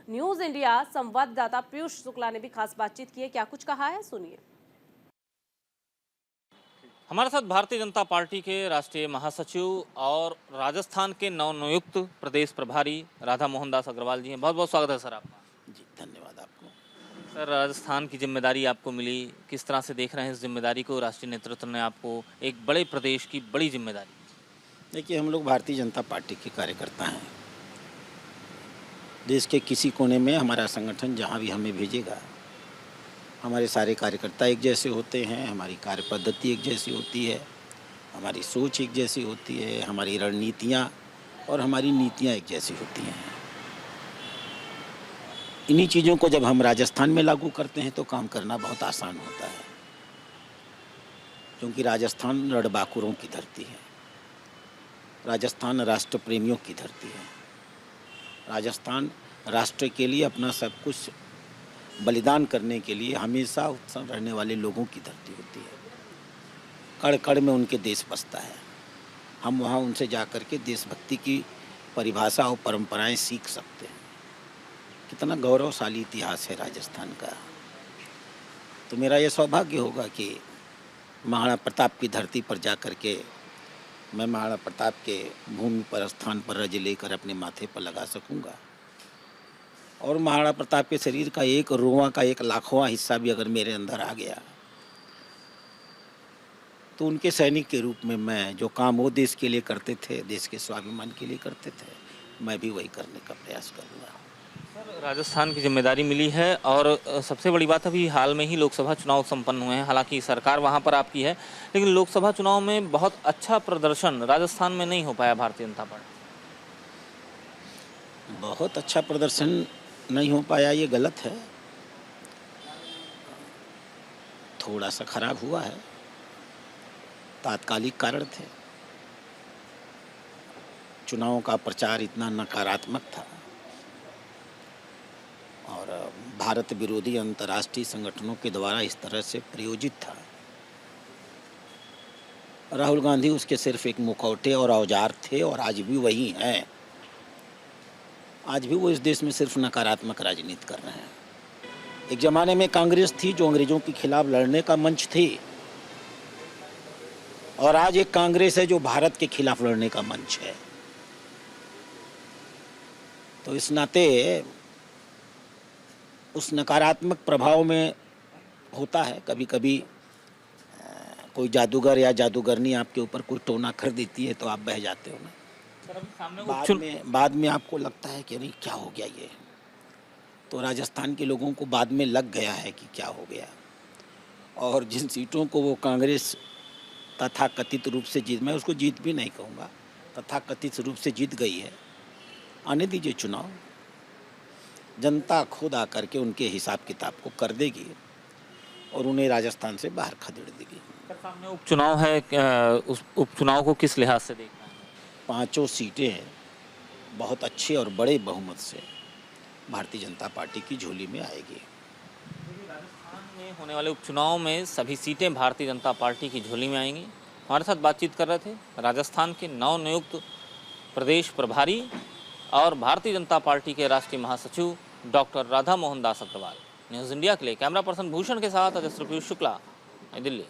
News India संवाददाता पीयूष शुक्ला ने भी खास बातचीत की है। क्या कुछ कहा है, सुनिए। हमारे साथ भारतीय जनता पार्टी के राष्ट्रीय महासचिव और राजस्थान के नवनियुक्त प्रदेश प्रभारी राधा मोहन दास अग्रवाल जी हैं। बहुत बहुत स्वागत है सर आपका। जी, धन्यवाद आपको। सर, राजस्थान की जिम्मेदारी आपको मिली, किस तरह से देख रहे हैं इस जिम्मेदारी को? राष्ट्रीय नेतृत्व ने आपको एक बड़े प्रदेश की बड़ी जिम्मेदारी। देखिए, हम लोग भारतीय जनता पार्टी के कार्यकर्ता हैं। देश के किसी कोने में हमारा संगठन जहाँ भी हमें भेजेगा, हमारे सारे कार्यकर्ता एक जैसे होते हैं, हमारी कार्य पद्धति एक जैसी होती है, हमारी सोच एक जैसी होती है, हमारी रणनीतियाँ और हमारी नीतियाँ एक जैसी होती हैं। इन्हीं चीज़ों को जब हम राजस्थान में लागू करते हैं तो काम करना बहुत आसान होता है, क्योंकि राजस्थान रणबांकुरों की धरती है, राजस्थान राष्ट्र प्रेमियों की धरती है, राजस्थान राष्ट्र के लिए अपना सब कुछ बलिदान करने के लिए हमेशा उत्सव रहने वाले लोगों की धरती होती है। कण कण में उनके देश बसता है। हम वहाँ उनसे जा कर के देशभक्ति की परिभाषा और परंपराएं सीख सकते हैं। कितना गौरवशाली इतिहास है राजस्थान का। तो मेरा ये सौभाग्य होगा कि महाराणा प्रताप की धरती पर जा कर के मैं महाराणा प्रताप के भूमि पर स्थान पर रज लेकर अपने माथे पर लगा सकूँगा, और महाराणा प्रताप के शरीर का एक रोआ का 1,00,000वां हिस्सा भी अगर मेरे अंदर आ गया तो उनके सैनिक के रूप में मैं जो काम वो देश के लिए करते थे, देश के स्वाभिमान के लिए करते थे, मैं भी वही करने का प्रयास करूँगा। सर, राजस्थान की जिम्मेदारी मिली है और सबसे बड़ी बात, अभी हाल में ही लोकसभा चुनाव संपन्न हुए हैं। हालांकि सरकार वहां पर आपकी है, लेकिन लोकसभा चुनाव में बहुत अच्छा प्रदर्शन राजस्थान में नहीं हो पाया भारतीय जनता पार्टी। बहुत अच्छा प्रदर्शन नहीं हो पाया, ये गलत है। थोड़ा सा खराब हुआ है, तात्कालिक कारण थे। चुनावों का प्रचार इतना नकारात्मक था और भारत विरोधी अंतर्राष्ट्रीय संगठनों के द्वारा इस तरह से प्रयोजित था। राहुल गांधी उसके सिर्फ एक मुखौटे और औजार थे, और आज भी वही हैं। आज भी वो इस देश में सिर्फ नकारात्मक राजनीति कर रहे हैं। एक ज़माने में कांग्रेस थी जो अंग्रेज़ों के खिलाफ लड़ने का मंच थी, और आज एक कांग्रेस है जो भारत के खिलाफ लड़ने का मंच है। तो इस नाते उस नकारात्मक प्रभाव में होता है, कभी कभी कोई जादूगर या जादूगरनी आपके ऊपर कोई टोना कर देती है तो आप बह जाते हो ना। बाद में आपको लगता है कि नहीं, क्या हो गया ये। तो राजस्थान के लोगों को बाद में लग गया है कि क्या हो गया, और जिन सीटों को वो कांग्रेस तथाकथित रूप से जीत, मैं उसको जीत भी नहीं कहूँगा, तथाकथित रूप से जीत गई है। आने दीजिए चुनाव, जनता खुद आकर के उनके हिसाब किताब को कर देगी और उन्हें राजस्थान से बाहर खदेड़ देगी। सामने उपचुनाव है, उस उपचुनाव को किस लिहाज से देखना है? 5 सीटें बहुत अच्छे और बड़े बहुमत से भारतीय जनता पार्टी की झोली में आएगी। राजस्थान में होने वाले उपचुनाव में सभी सीटें भारतीय जनता पार्टी की झोली में आएंगी। हमारे साथ बातचीत कर रहे थे राजस्थान के नवनियुक्त प्रदेश प्रभारी और भारतीय जनता पार्टी के राष्ट्रीय महासचिव doctor Radha Mohan Das Agarwal. News India के लिए कैमरा पर्सन भूषण के साथ अजय पीयूष शुक्ला, नई दिल्ली।